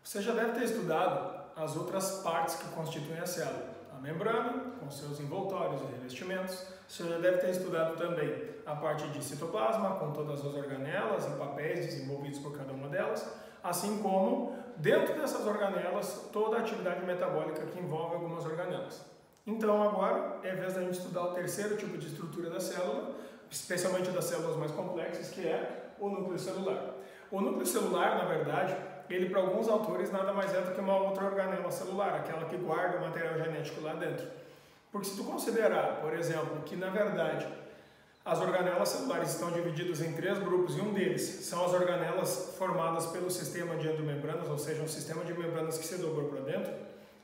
Você já deve ter estudado as outras partes que constituem a célula. A membrana, com seus envoltórios e revestimentos. Você já deve ter estudado também a parte de citoplasma, com todas as organelas e papéis desenvolvidos por cada uma delas, assim como, dentro dessas organelas, toda a atividade metabólica que envolve algumas organelas. Então, agora é a vez da gente estudar o terceiro tipo de estrutura da célula, especialmente das células mais complexas, que é o núcleo celular. O núcleo celular, na verdade, ele para alguns autores nada mais é do que uma outra organela celular, aquela que guarda o material genético lá dentro. Porque se tu considerar, por exemplo, que na verdade as organelas celulares estão divididas em 3 grupos e um deles são as organelas formadas pelo sistema de endomembranas, ou seja, um sistema de membranas que se dobrou para dentro,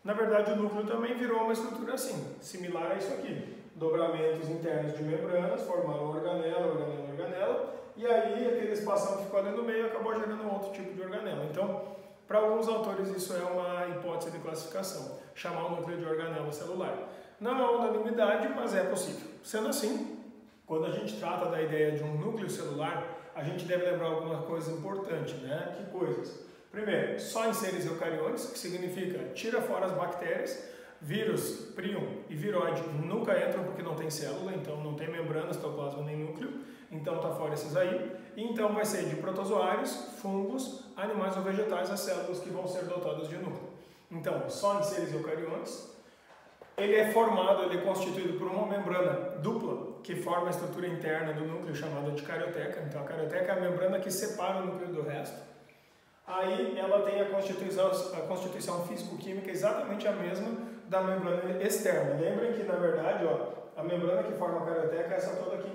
na verdade o núcleo também virou uma estrutura assim, similar a isso aqui. Dobramentos internos de membranas formaram organela, organela, organela, e aí aquele espação que ficou ali no meio acabou gerando um outro tipo de organela. Então, para alguns autores isso é uma hipótese de classificação, chamar o núcleo de organela celular. Não é unanimidade, mas é possível. Sendo assim, quando a gente trata da ideia de um núcleo celular, a gente deve lembrar alguma coisa importante, né? Que coisas? Primeiro, só em seres eucariontes, que significa tira fora as bactérias. Vírus, prion e viroide nunca entram porque não tem célula, então não tem membrana, citoplasma nem núcleo, então está fora esses aí. E então vai ser de protozoários, fungos, animais ou vegetais as células que vão ser dotadas de núcleo. Então, só em seres eucariontes. Ele é formado, ele é constituído por uma membrana dupla, que forma a estrutura interna do núcleo, chamada de carioteca. Então, a carioteca é a membrana que separa o núcleo do resto. Aí, ela tem a constituição físico-química exatamente a mesma da membrana externa. Lembrem que, na verdade, ó, a membrana que forma a carioteca é essa toda aqui.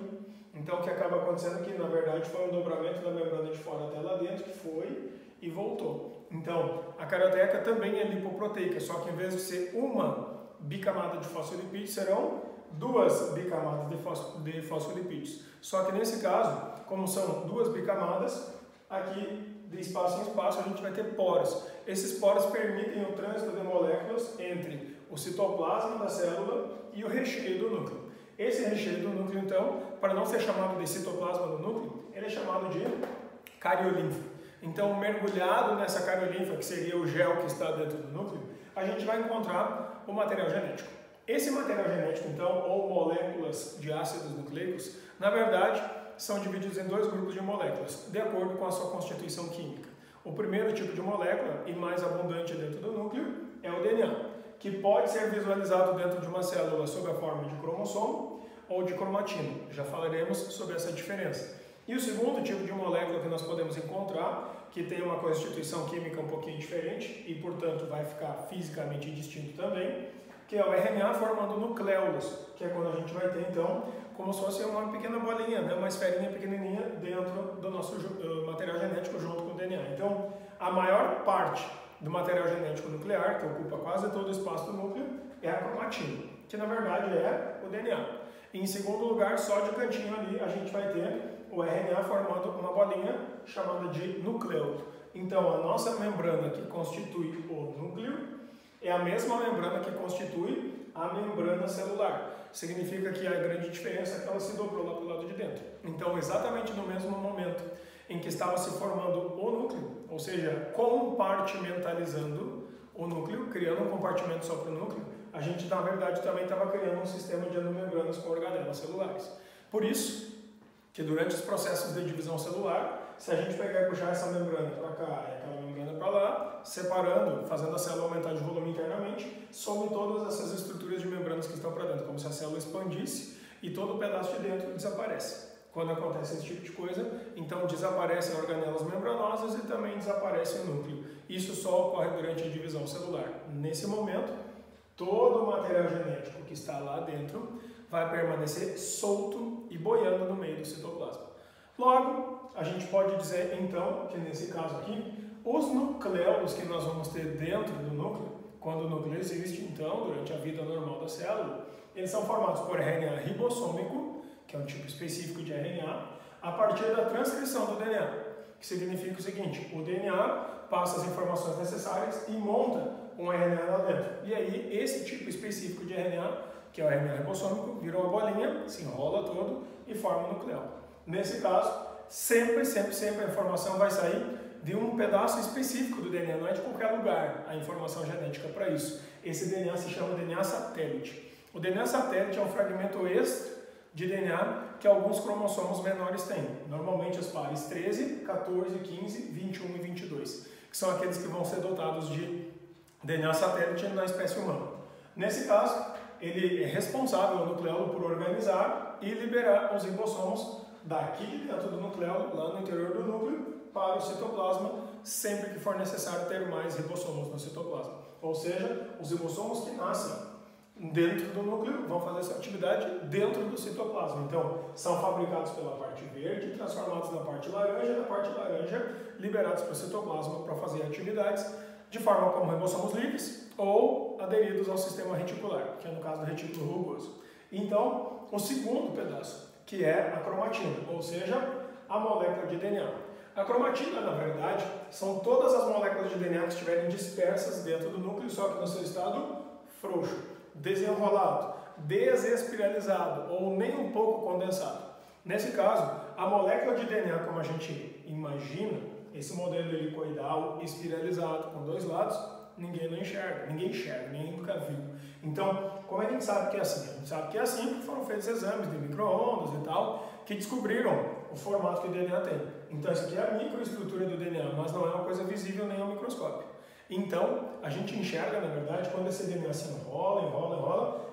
Então, o que acaba acontecendo é que, na verdade, foi um dobramento da membrana de fora até lá dentro, que foi e voltou. Então, a carioteca também é lipoproteica, só que em vez de ser uma bicamada de fosfolipídios, serão 2 bicamadas de fosfolipídios. Só que nesse caso, como são 2 bicamadas, aqui de espaço em espaço a gente vai ter poros. Esses poros permitem o trânsito de moléculas entre o citoplasma da célula e o recheio do núcleo. Esse recheio do núcleo, então, para não ser chamado de citoplasma do núcleo, ele é chamado de cariolinfa. Então, mergulhado nessa cariolinfa, que seria o gel que está dentro do núcleo, a gente vai encontrar o material genético. Esse material genético, então, ou moléculas de ácidos nucleicos, na verdade, são divididos em 2 grupos de moléculas, de acordo com a sua constituição química. O primeiro tipo de molécula, e mais abundante dentro do núcleo, é o DNA, que pode ser visualizado dentro de uma célula sob a forma de cromossomo ou de cromatina. Já falaremos sobre essa diferença. E o segundo tipo de molécula que nós podemos encontrar, que tem uma constituição química um pouquinho diferente e, portanto, vai ficar fisicamente distinto também, que é o RNA formando nucleolos, que é quando a gente vai ter, então, como se fosse uma pequena bolinha, né? Uma esferinha pequenininha dentro do nosso material genético junto com o DNA. Então, a maior parte do material genético nuclear, que ocupa quase todo o espaço do núcleo, é a cromatina, que na verdade é o DNA. E, em segundo lugar, só de cantinho ali, a gente vai ter o RNA formando uma bolinha chamada de nucleolo. Então, a nossa membrana que constitui o núcleo é a mesma membrana que constitui a membrana celular. Significa que a grande diferença é que ela se dobrou lá para o lado de dentro. Então, exatamente no mesmo momento em que estava se formando o núcleo, ou seja, compartimentalizando o núcleo, criando um compartimento só para o núcleo, a gente, na verdade, também estava criando um sistema de endomembranas com organelas celulares. Por isso, que durante os processos de divisão celular, se a gente pegar e puxar essa membrana para cá e aquela membrana para lá, separando, fazendo a célula aumentar de volume internamente, some todas essas estruturas de membranas que estão para dentro, como se a célula expandisse e todo o pedaço de dentro desaparece. Quando acontece esse tipo de coisa, então desaparecem organelas membranosas e também desaparece o núcleo. Isso só ocorre durante a divisão celular. Nesse momento, todo o material genético que está lá dentro vai permanecer solto e boiando no meio do citoplasma. Logo, a gente pode dizer então que nesse caso aqui, os nucleolos que nós vamos ter dentro do núcleo, quando o núcleo existe então, durante a vida normal da célula, eles são formados por RNA ribossômico, que é um tipo específico de RNA, a partir da transcrição do DNA, que significa o seguinte, o DNA passa as informações necessárias e monta um RNA lá dentro. E aí, esse tipo específico de RNA, que é o RNA ribossômico, vira uma bolinha, se enrola todo e forma um nucleolo. Nesse caso, sempre a informação vai sair de um pedaço específico do DNA, não é de qualquer lugar a informação genética para isso. Esse DNA se chama DNA satélite. O DNA satélite é um fragmento extra de DNA que alguns cromossomos menores têm. Normalmente os pares 13, 14, 15, 21 e 22, que são aqueles que vão ser dotados de DNA satélite na espécie humana. Nesse caso, ele é responsável, o nucleolo, por organizar e liberar os ribossomos daqui de dentro do nucleolo, lá no interior do núcleo, para o citoplasma, sempre que for necessário ter mais ribossomos no citoplasma. Ou seja, os ribossomos que nascem dentro do núcleo vão fazer essa atividade dentro do citoplasma. Então, são fabricados pela parte verde, transformados na parte laranja, liberados para o citoplasma para fazer atividades de forma como ribossomos livres ou aderidos ao sistema reticular, que é no caso do retículo rugoso. Então, o segundo pedaço, que é a cromatina, ou seja, a molécula de DNA. A cromatina, na verdade, são todas as moléculas de DNA que estiverem dispersas dentro do núcleo, só que no seu estado frouxo, desenrolado, desespiralizado ou nem um pouco condensado. Nesse caso, a molécula de DNA, como a gente imagina, esse modelo helicoidal, espiralizado, com dois lados, ninguém enxerga, ninguém nunca viu. Então, como a gente sabe que é assim? A gente sabe que é assim porque foram feitos exames de micro-ondas e tal, que descobriram o formato que o DNA tem. Então, isso aqui é a microestrutura do DNA, mas não é uma coisa visível nem ao microscópio. Então, a gente enxerga, na verdade, quando esse DNA se enrola,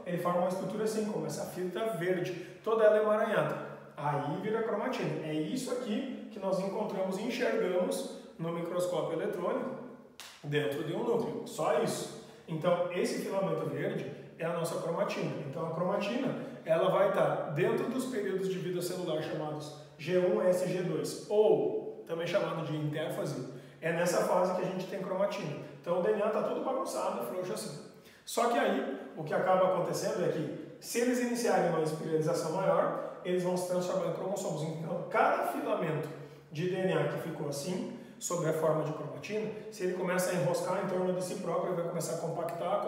ele forma uma estrutura assim, como essa fita verde, toda ela emaranhada. Aí vira cromatina. É isso aqui que nós encontramos e enxergamos no microscópio eletrônico dentro de um núcleo. Só isso. Então, esse filamento verde é a nossa cromatina. Então, a cromatina, ela vai estar dentro dos períodos de vida celular chamados G1, S e G2, ou também chamado de intérfase. É nessa fase que a gente tem cromatina. Então o DNA está todo bagunçado, frouxo assim. Só que aí, o que acaba acontecendo é que, se eles iniciarem uma espiralização maior, eles vão se transformar em cromossomos. Então, cada filamento de DNA que ficou assim, sob a forma de cromatina, se ele começa a enroscar em torno de si próprio, ele vai começar a compactar,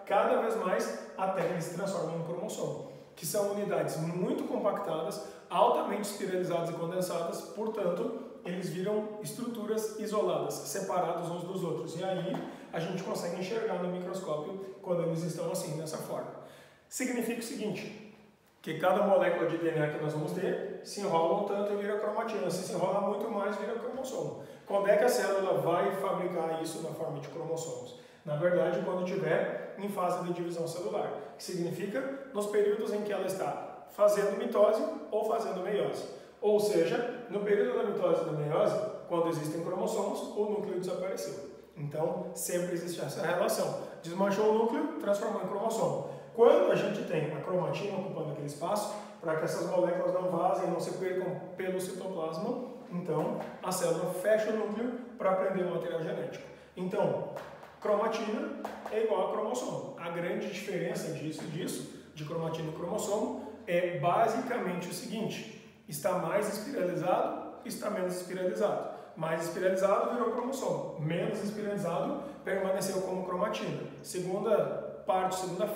cada vez mais, até que ele se transforma em um cromossomo, que são unidades muito compactadas, altamente espiralizadas e condensadas, portanto, eles viram estruturas isoladas, separados uns dos outros. E aí a gente consegue enxergar no microscópio quando eles estão assim, dessa forma. Significa o seguinte, que cada molécula de DNA que nós vamos ter se enrola um tanto e vira cromatina. Se enrola muito mais, vira cromossomo. Quando é que a célula vai fabricar isso na forma de cromossomos? Na verdade, quando estiver em fase de divisão celular, que significa nos períodos em que ela está fazendo mitose ou fazendo meiose. Ou seja, no período da mitose e da meiose, quando existem cromossomos, o núcleo desapareceu. Então, sempre existe essa relação. Desmanchou o núcleo, transformou em cromossomo. Quando a gente tem a cromatina ocupando aquele espaço, para que essas moléculas não vazem, não se percam pelo citoplasma, então a célula fecha o núcleo para prender o material genético. Então, cromatina é igual a cromossomo. A grande diferença disso, de cromatina e cromossomo, é basicamente o seguinte: está mais espiralizado, está menos espiralizado. Mais espiralizado virou cromossomo, menos espiralizado permaneceu como cromatina. Segunda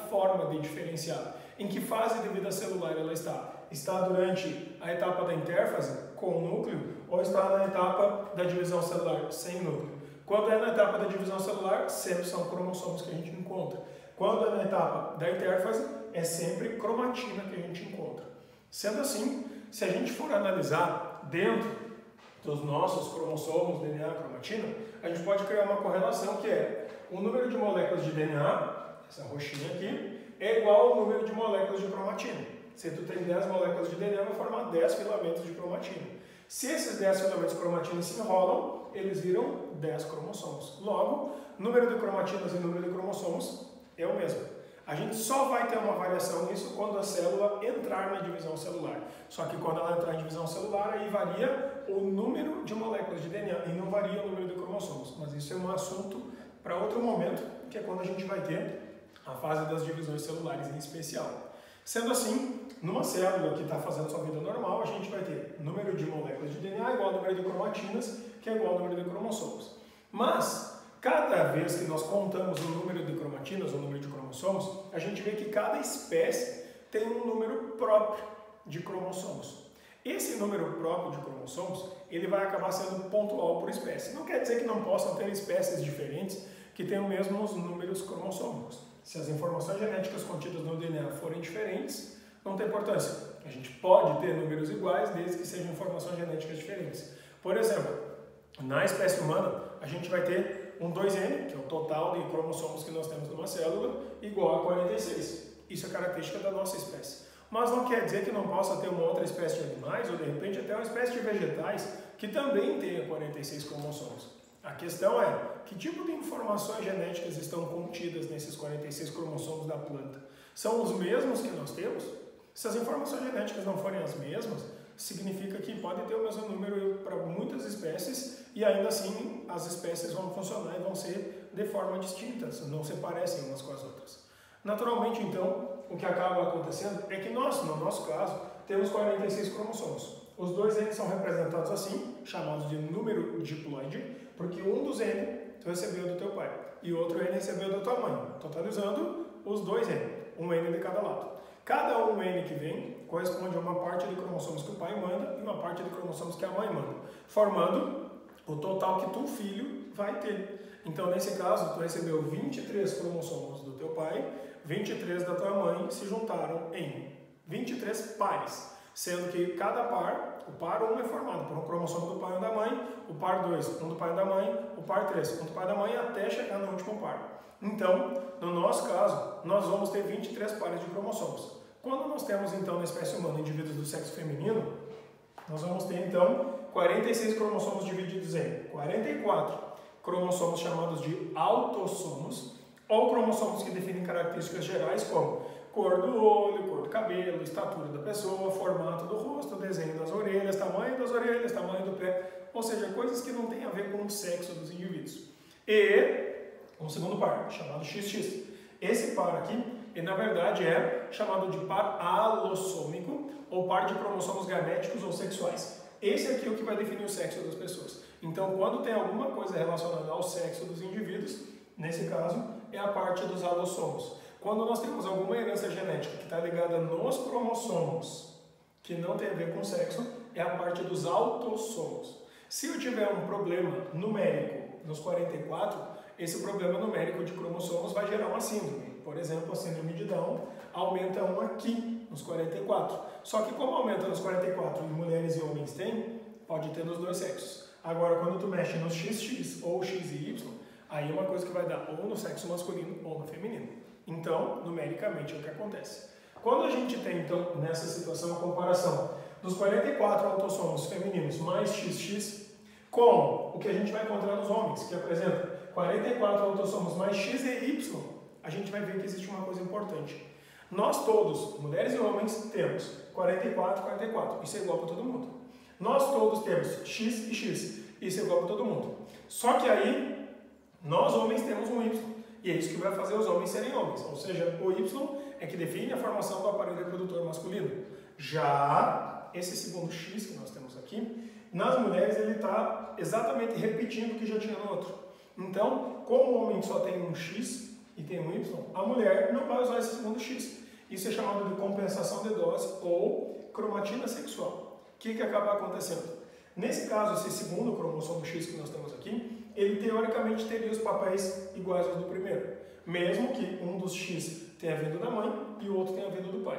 forma de diferenciar. Em que fase de vida celular ela está? Está durante a etapa da intérfase, com o núcleo, ou está na etapa da divisão celular, sem núcleo? Quando é na etapa da divisão celular, sempre são cromossomos que a gente encontra. Quando é na etapa da intérfase, é sempre cromatina que a gente encontra. Sendo assim, se a gente for analisar dentro dos nossos cromossomos, DNA, cromatina, a gente pode criar uma correlação que é o número de moléculas de DNA, essa roxinha aqui, é igual ao número de moléculas de cromatina. Se tu tem 10 moléculas de DNA, vai formar 10 filamentos de cromatina. Se esses 10 filamentos de cromatina se enrolam, eles viram 10 cromossomos. Logo, número de cromatinas e número de cromossomos é o mesmo. A gente só vai ter uma variação nisso quando a célula entrar na divisão celular. Só que quando ela entrar em divisão celular, aí varia o número de moléculas de DNA e não varia o número de cromossomos. Mas isso é um assunto para outro momento, que é quando a gente vai ter a fase das divisões celulares em especial. Sendo assim, numa célula que está fazendo sua vida normal, a gente vai ter número de moléculas de DNA igual ao número de cromatinas, que é igual ao número de cromossomos. Mas, cada vez que nós contamos o número de cromatinas, o número de cromossomos, a gente vê que cada espécie tem um número próprio de cromossomos. Esse número próprio de cromossomos, ele vai acabar sendo pontual por espécie. Não quer dizer que não possam ter espécies diferentes que tenham mesmos números cromossômicos. Se as informações genéticas contidas no DNA forem diferentes, não tem importância. A gente pode ter números iguais desde que sejam informações genéticas diferentes. Por exemplo, na espécie humana, a gente vai ter um 2N, que é o total de cromossomos que nós temos numa célula, igual a 46. Isso é característica da nossa espécie. Mas não quer dizer que não possa ter uma outra espécie de animais, ou de repente até uma espécie de vegetais, que também tenha 46 cromossomos. A questão é, que tipo de informações genéticas estão contidas nesses 46 cromossomos da planta? São os mesmos que nós temos? Se as informações genéticas não forem as mesmas, significa que pode ter o mesmo número para muitas espécies e ainda assim as espécies vão funcionar e vão ser de forma distintas, não se parecem umas com as outras. Naturalmente, então, o que acaba acontecendo é que nós, no nosso caso, temos 46 cromossomos. Os dois N são representados assim, chamados de número diploide, porque um dos N tu recebeu do teu pai e o outro N recebeu da tua mãe, totalizando os dois N, um N de cada lado. Cada um N que vem corresponde a uma parte de cromossomos que o pai manda e uma parte de cromossomos que a mãe manda, formando o total que tu, filho, vai ter. Então, nesse caso, tu recebeu 23 cromossomos do teu pai, 23 da tua mãe se juntaram em 23 pares, sendo que cada par, o par 1 é formado por um cromossomo do pai ou da mãe, o par 2, um do pai ou da mãe, o par 3, um do pai ou da mãe, até chegar no último par. Então, no nosso caso, nós vamos ter 23 pares de cromossomos. Quando nós temos, então, na espécie humana, indivíduos do sexo feminino, nós vamos ter, então, 46 cromossomos divididos em 44 cromossomos chamados de autossomos, ou cromossomos que definem características gerais como cor do olho, cor do cabelo, estatura da pessoa, formato do rosto, desenho das orelhas, tamanho do pé, ou seja, coisas que não têm a ver com o sexo dos indivíduos. E um segundo par, chamado XX. Esse par aqui, ele, na verdade, é chamado de par alossômico, ou par de cromossomos gaméticos ou sexuais. Esse aqui é o que vai definir o sexo das pessoas. Então, quando tem alguma coisa relacionada ao sexo dos indivíduos, nesse caso, é a parte dos alossomos. Quando nós temos alguma herança genética que está ligada nos cromossomos, que não tem a ver com sexo, é a parte dos autossomos. Se eu tiver um problema numérico nos 44, esse problema numérico de cromossomos vai gerar uma síndrome. Por exemplo, a síndrome de Down aumenta um aqui, nos 44. Só que como aumenta nos 44 e mulheres e homens têm, pode ter nos dois sexos. Agora, quando tu mexe no XX ou XY, aí é uma coisa que vai dar ou no sexo masculino ou no feminino. Então, numericamente é o que acontece. Quando a gente tem, então, nessa situação, a comparação dos 44 autossomos femininos mais XX com o que a gente vai encontrar nos homens, que apresenta 44 autossomos mais X e Y, a gente vai ver que existe uma coisa importante. Nós todos, mulheres e homens, temos 44, 44. Isso é igual para todo mundo. Nós todos temos X e X. Isso é igual para todo mundo. Só que aí, nós homens temos um Y. E é isso que vai fazer os homens serem homens. Ou seja, o Y é que define a formação do aparelho reprodutor masculino. Já esse segundo X que nós temos aqui, nas mulheres ele está exatamente repetindo o que já tinha no outro. Então, como o homem só tem um X e tem um Y, a mulher não vai usar esse segundo X. Isso é chamado de compensação de dose ou cromatina sexual. O que acaba acontecendo? Nesse caso, esse segundo cromossomo X que nós temos aqui, ele teoricamente teria os papéis iguais aos do primeiro, mesmo que um dos X tenha vindo da mãe e o outro tenha vindo do pai.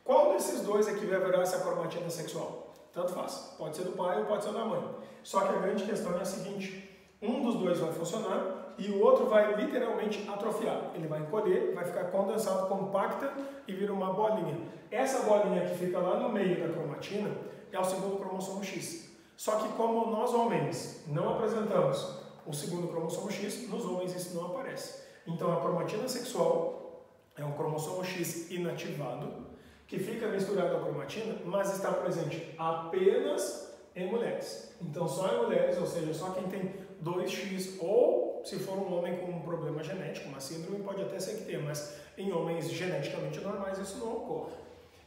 Qual desses dois é que vai virar essa cromatina sexual? Tanto faz, pode ser do pai ou pode ser da mãe. Só que a grande questão é a seguinte: um dos dois vai funcionar e o outro vai literalmente atrofiar. Ele vai encolher, vai ficar condensado, compacta e vira uma bolinha. Essa bolinha que fica lá no meio da cromatina é o segundo cromossomo X. Só que como nós homens não apresentamos o segundo cromossomo X, nos homens isso não aparece. Então a cromatina sexual é um cromossomo X inativado, que fica misturado à cromatina, mas está presente apenas em mulheres. Então só em mulheres, ou seja, só quem tem 2X, ou se for um homem com um problema genético, uma síndrome, pode até ser que tenha, mas em homens geneticamente normais isso não ocorre.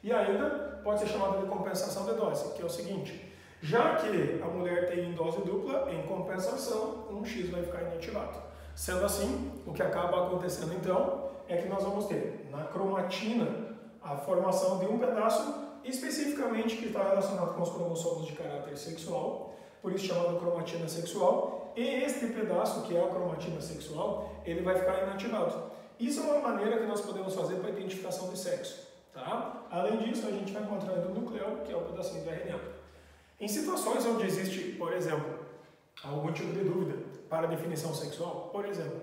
E ainda pode ser chamada de compensação de dose, que é o seguinte: já que a mulher tem dose dupla, em compensação, um X vai ficar inativado. Sendo assim, o que acaba acontecendo então é que nós vamos ter na cromatina a formação de um pedaço especificamente que está relacionado com os cromossomos de caráter sexual, por isso chamado cromatina sexual, e este pedaço, que é a cromatina sexual, ele vai ficar inativado. Isso é uma maneira que nós podemos fazer para a identificação de sexo. Tá? Além disso, a gente vai encontrar o núcleo, que é o pedacinho do RNA. Em situações onde existe, por exemplo, algum tipo de dúvida para a definição sexual, por exemplo,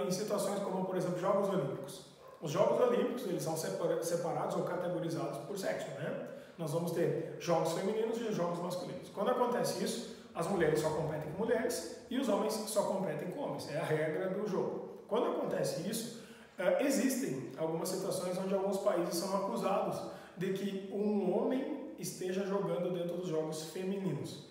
em situações como, por exemplo, Jogos Olímpicos. Os Jogos Olímpicos, eles são separados ou categorizados por sexo, né? Nós vamos ter jogos femininos e jogos masculinos. Quando acontece isso, as mulheres só competem com mulheres e os homens só competem com homens. É a regra do jogo. Quando acontece isso, existem algumas situações onde alguns países são acusados de que um homem esteja jogando dentro dos jogos femininos.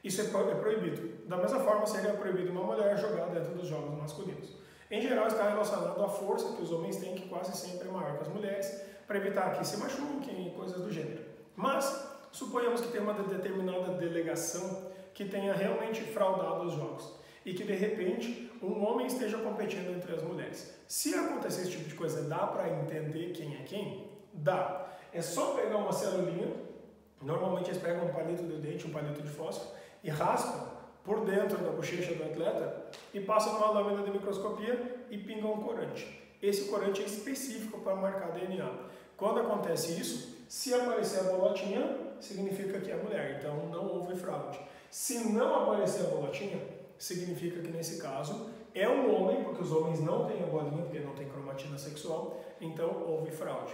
Isso é proibido. Da mesma forma, seria proibido uma mulher jogar dentro dos jogos masculinos. Em geral, está relacionado à força que os homens têm, que quase sempre é maior que as mulheres, para evitar que se machuquem e coisas do gênero. Mas, suponhamos que tem uma determinada delegação que tenha realmente fraudado os jogos e que, de repente, um homem esteja competindo entre as mulheres. Se acontecer esse tipo de coisa, dá para entender quem é quem? Dá. É só pegar uma celulinha, normalmente eles pegam um palito de dente, um palito de fósforo, e raspam por dentro da bochecha do atleta e passam numa lâmina de microscopia e pingam um corante. Esse corante é específico para marcar DNA. Quando acontece isso, se aparecer a bolotinha, significa que é mulher, então não houve fraude. Se não aparecer a bolotinha, significa que nesse caso é um homem, porque os homens não têm a bolinha, porque não tem cromatina sexual, então houve fraude.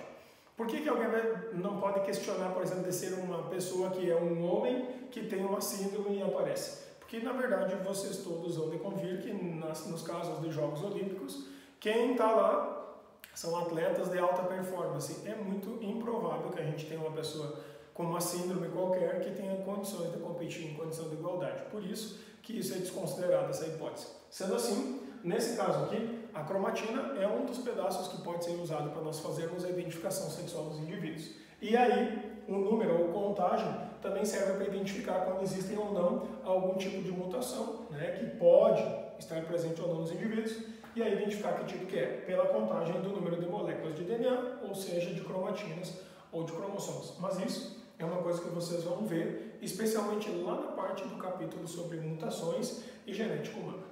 Por que alguém não pode questionar, por exemplo, de ser uma pessoa que é um homem que tem uma síndrome e aparece? Porque, na verdade, vocês todos vão de convir que nos casos dos Jogos Olímpicos, quem está lá são atletas de alta performance. É muito improvável que a gente tenha uma pessoa com uma síndrome qualquer que tenha condições de competir em condição de igualdade. Por isso que isso é desconsiderado, essa hipótese. Sendo assim, nesse caso aqui, a cromatina é um dos pedaços que pode ser usado para nós fazermos a identificação sexual dos indivíduos. E aí, o número ou contagem também serve para identificar quando existem ou não algum tipo de mutação, né, que pode estar presente ou não nos indivíduos, e aí identificar que tipo que é, pela contagem do número de moléculas de DNA, ou seja, de cromatinas ou de cromossomos. Mas isso é uma coisa que vocês vão ver, especialmente lá na parte do capítulo sobre mutações e genética humana.